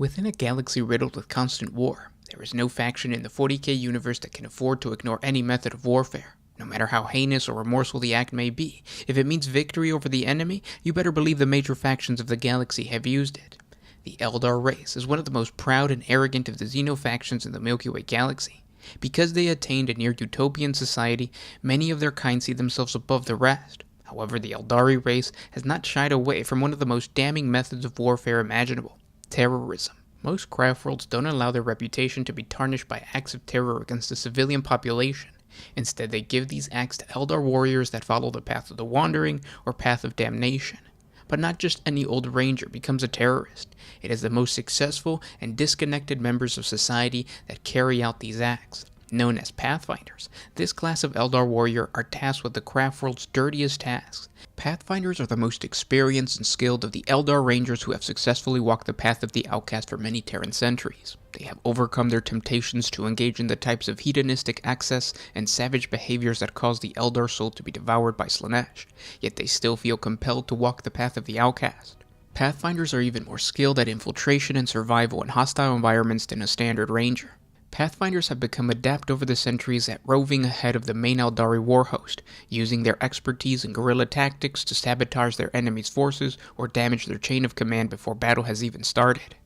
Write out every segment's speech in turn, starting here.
Within a galaxy riddled with constant war, there is no faction in the 40K universe that can afford to ignore any method of warfare. No matter how heinous or remorseful the act may be, if it means victory over the enemy, you better believe the major factions of the galaxy have used it. The Eldar race is one of the most proud and arrogant of the xenofactions in the Milky Way galaxy. Because they attained a near-utopian society, many of their kind see themselves above the rest. However, the Eldari race has not shied away from one of the most damning methods of warfare imaginable: terrorism. Most craft worlds don't allow their reputation to be tarnished by acts of terror against the civilian population. Instead, they give these acts to Eldar warriors that follow the path of the wandering or path of damnation. But not just any old ranger becomes a terrorist. It is the most successful and disconnected members of society that carry out these acts. Known as Pathfinders, this class of Eldar warrior are tasked with the craft world's dirtiest tasks. Pathfinders are the most experienced and skilled of the Eldar rangers who have successfully walked the path of the outcast for many Terran centuries. They have overcome their temptations to engage in the types of hedonistic excess and savage behaviors that cause the Eldar soul to be devoured by Slaanesh, yet they still feel compelled to walk the path of the outcast. Pathfinders are even more skilled at infiltration and survival in hostile environments than a standard ranger. Pathfinders have become adept over the centuries at roving ahead of the main Eldari warhost, using their expertise in guerrilla tactics to sabotage their enemy's forces or damage their chain of command before battle has even started.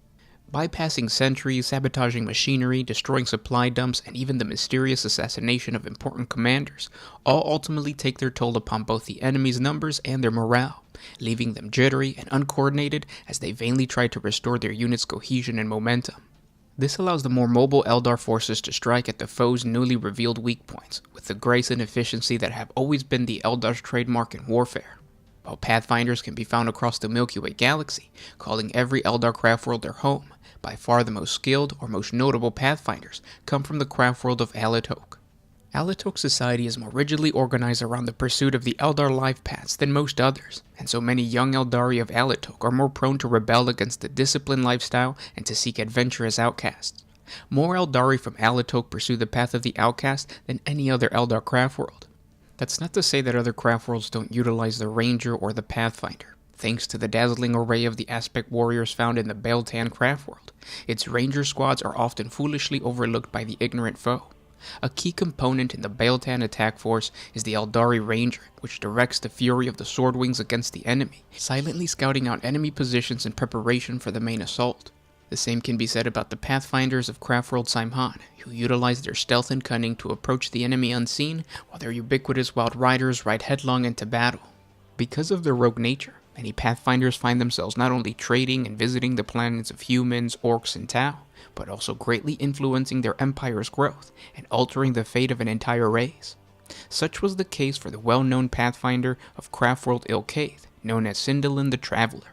Bypassing sentries, sabotaging machinery, destroying supply dumps, and even the mysterious assassination of important commanders all ultimately take their toll upon both the enemy's numbers and their morale, leaving them jittery and uncoordinated as they vainly try to restore their unit's cohesion and momentum. This allows the more mobile Eldar forces to strike at the foe's newly revealed weak points, with the grace and efficiency that have always been the Eldar's trademark in warfare. While Pathfinders can be found across the Milky Way galaxy, calling every Eldar craft world their home, by far the most skilled or most notable Pathfinders come from the craft world of Alatok. Alatok society is more rigidly organized around the pursuit of the Eldar life paths than most others, and so many young Eldari of Alatok are more prone to rebel against the disciplined lifestyle and to seek adventure as outcasts. More Eldari from Alatok pursue the path of the outcast than any other Eldar craft world. That's not to say that other craft worlds don't utilize the Ranger or the Pathfinder. Thanks to the dazzling array of the aspect warriors found in the Beltan craft world, its Ranger squads are often foolishly overlooked by the ignorant foe. A key component in the Beltan attack force is the Eldari Ranger, which directs the fury of the Swordwings against the enemy, silently scouting out enemy positions in preparation for the main assault. The same can be said about the Pathfinders of Craftworld Simhan, who utilize their stealth and cunning to approach the enemy unseen, while their ubiquitous Wild Riders ride headlong into battle. Because of their rogue nature, many Pathfinders find themselves not only trading and visiting the planets of humans, orcs, and Tau, but also greatly influencing their empire's growth and altering the fate of an entire race. Such was the case for the well-known Pathfinder of Craftworld Ilkaith, known as Sindalan the Traveler.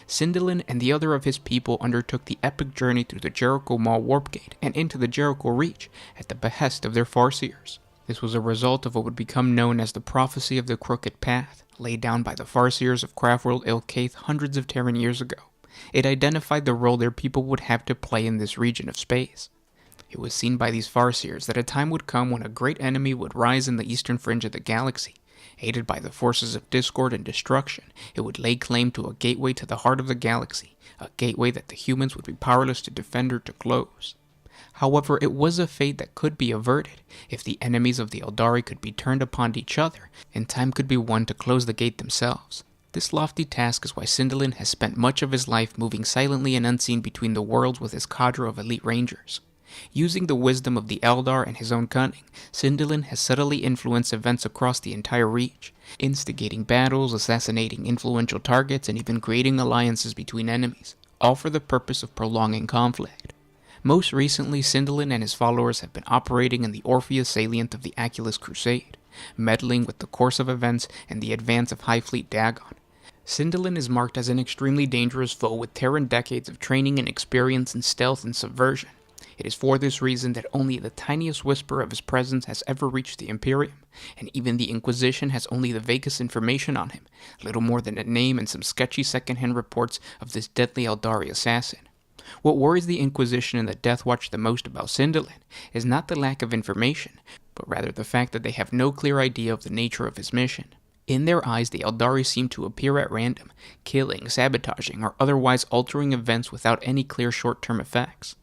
Sindalan and the other of his people undertook the epic journey through the Jericho Maw Warp Gate and into the Jericho Reach at the behest of their Farseers. This was a result of what would become known as the Prophecy of the Crooked Path, laid down by the Farseers of Craftworld Ilkaith hundreds of Terran years ago. It identified the role their people would have to play in this region of space. It was seen by these Farseers that a time would come when a great enemy would rise in the eastern fringe of the galaxy. Aided by the forces of discord and destruction, it would lay claim to a gateway to the heart of the galaxy, a gateway that the humans would be powerless to defend or to close. However, it was a fate that could be averted if the enemies of the Eldari could be turned upon each other, and time could be won to close the gate themselves. This lofty task is why Sindalan has spent much of his life moving silently and unseen between the worlds with his cadre of elite rangers. Using the wisdom of the Eldar and his own cunning, Sindalan has subtly influenced events across the entire reach, instigating battles, assassinating influential targets, and even creating alliances between enemies, all for the purpose of prolonging conflict. Most recently, Sindalan and his followers have been operating in the Orpheus salient of the Aculus Crusade, meddling with the course of events and the advance of High Fleet Dagon. Sindalan is marked as an extremely dangerous foe with Terran decades of training and experience in stealth and subversion. It is for this reason that only the tiniest whisper of his presence has ever reached the Imperium, and even the Inquisition has only the vaguest information on him, little more than a name and some sketchy second-hand reports of this deadly Eldari assassin. What worries the Inquisition and the Death Watch the most about Sindalan is not the lack of information, but rather the fact that they have no clear idea of the nature of his mission. In their eyes, the Eldari seem to appear at random, killing, sabotaging, or otherwise altering events without any clear short-term effects.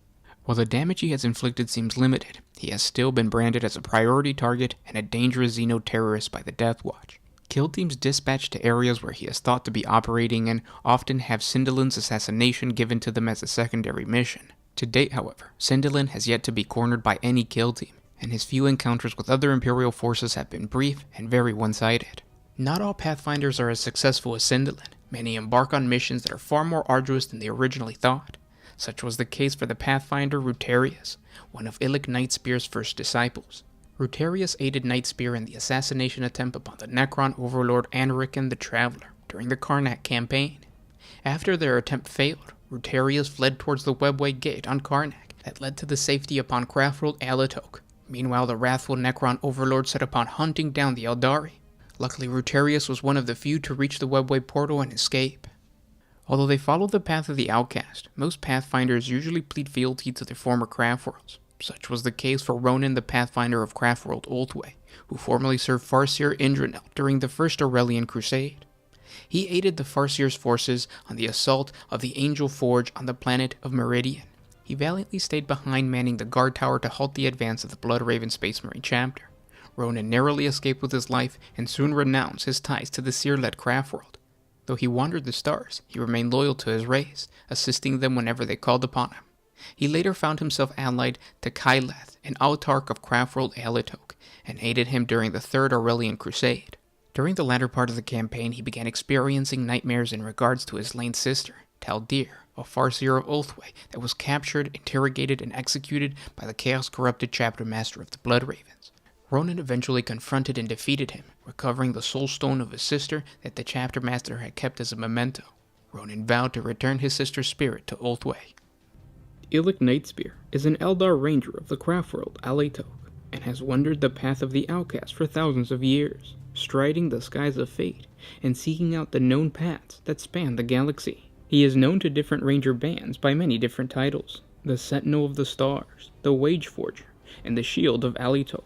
While the damage he has inflicted seems limited, he has still been branded as a priority target and a dangerous xeno-terrorist by the Death Watch. Kill teams dispatched to areas where he is thought to be operating in often have Sindalin's assassination given to them as a secondary mission. To date, however, Sindalin has yet to be cornered by any kill team, and his few encounters with other Imperial forces have been brief and very one-sided. Not all Pathfinders are as successful as Sindalin. Many embark on missions that are far more arduous than they originally thought. Such was the case for the Pathfinder Rutarius, one of Illic Nightspear's first disciples. Rutarius aided Nightspear in the assassination attempt upon the Necron overlord Anarican the Traveler during the Karnak campaign. After their attempt failed, Rutarius fled towards the Webway Gate on Karnak that led to the safety upon Craftworld Alatok. Meanwhile, the wrathful Necron overlord set upon hunting down the Eldari. Luckily, Rutarius was one of the few to reach the Webway portal and escape. Although they follow the path of the outcast, most Pathfinders usually plead fealty to their former Craftworlds. Such was the case for Ronan the Pathfinder of Craftworld Oldway, who formerly served Farseer Indranil during the First Aurelian Crusade. He aided the Farseer's forces on the assault of the Angel Forge on the planet of Meridian. He valiantly stayed behind manning the guard tower to halt the advance of the Bloodraven Space Marine chapter. Ronan narrowly escaped with his life and soon renounced his ties to the Seer-led Craftworld. Though he wandered the stars, he remained loyal to his race, assisting them whenever they called upon him. He later found himself allied to Kailath, an autarch of Craftworld Alatok, and aided him during the Third Aurelian Crusade. During the latter part of the campaign, he began experiencing nightmares in regards to his slain sister, Taldir, a Farseer of Oathway that was captured, interrogated, and executed by the Chaos-corrupted chapter master of the Bloodravens. Ronan eventually confronted and defeated him, recovering the soul stone of his sister that the chapter master had kept as a memento. Ronan vowed to return his sister's spirit to Oathway. Illic Nightspear is an Eldar ranger of the Craftworld Alatok, and has wandered the path of the outcast for thousands of years, striding the skies of fate and seeking out the known paths that span the galaxy. He is known to different ranger bands by many different titles: the Sentinel of the Stars, the Wage Forger, and the Shield of Alatok.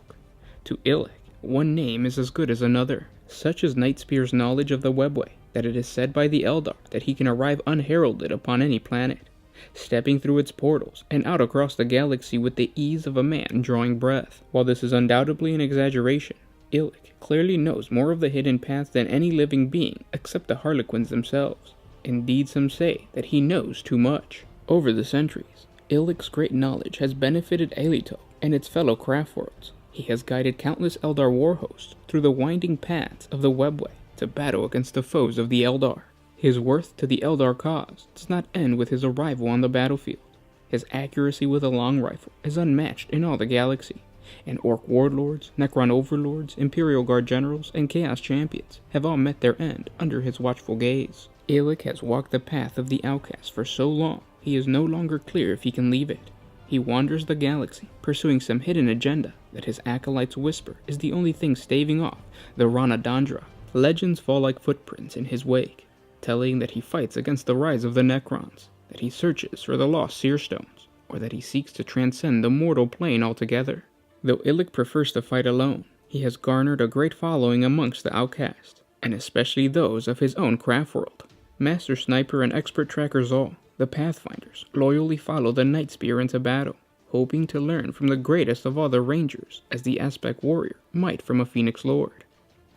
To Illic, one name is as good as another. Such is Nightspear's knowledge of the Webway that it is said by the Eldar that he can arrive unheralded upon any planet, stepping through its portals and out across the galaxy with the ease of a man drawing breath. While this is undoubtedly an exaggeration, Illic clearly knows more of the hidden paths than any living being except the Harlequins themselves. Indeed, some say that he knows too much. Over the centuries, Illic's great knowledge has benefited Alatok and its fellow Craftworlds. He has guided countless Eldar war hosts through the winding paths of the Webway to battle against the foes of the Eldar. His worth to the Eldar cause does not end with his arrival on the battlefield. His accuracy with a long rifle is unmatched in all the galaxy, and Orc warlords, Necron overlords, Imperial Guard generals, and Chaos champions have all met their end under his watchful gaze. Illic has walked the path of the outcast for so long, he is no longer clear if he can leave it. He wanders the galaxy, pursuing some hidden agenda that his acolytes whisper is the only thing staving off the Ranadandra. Legends fall like footprints in his wake, telling that he fights against the rise of the Necrons, that he searches for the lost Seer Stones, or that he seeks to transcend the mortal plane altogether. Though Illic prefers to fight alone, he has garnered a great following amongst the outcast, and especially those of his own Craftworld. Master Sniper and Expert Tracker Zal, the Pathfinders, loyally follow the Nightspear into battle, hoping to learn from the greatest of all the Rangers as the Aspect Warrior might from a Phoenix Lord.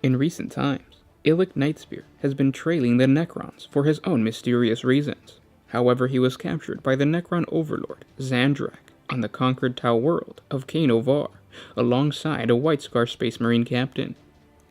In recent times, Illic Nightspear has been trailing the Necrons for his own mysterious reasons. However, he was captured by the Necron overlord Xandrak on the conquered Tau world of Kainovar, alongside a White Scar Space Marine captain.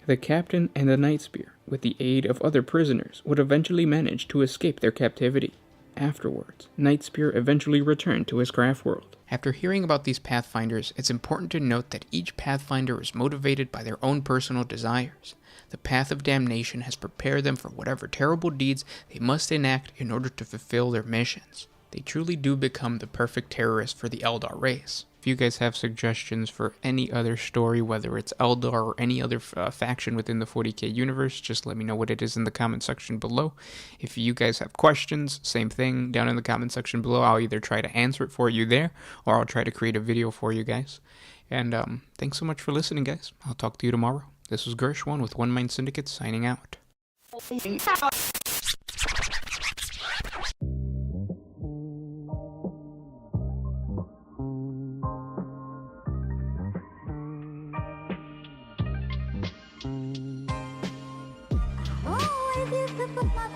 The captain and the Nightspear, with the aid of other prisoners, would eventually manage to escape their captivity. Afterwards, Nightspear eventually returned to his Craftworld. After hearing about these Pathfinders, it's important to note that each Pathfinder is motivated by their own personal desires. The path of damnation has prepared them for whatever terrible deeds they must enact in order to fulfill their missions. They truly do become the perfect terrorists for the Eldar race. If you guys have suggestions for any other story, whether it's Eldar or any other faction within the 40K universe, just let me know what it is in the comment section below. If you guys have questions, same thing down in the comment section below. I'll either try to answer it for you there, or I'll try to create a video for you guys. And thanks so much for listening, guys. I'll talk to you tomorrow. This was Gershwin with One Mind Syndicate signing out. Oh, if you could put my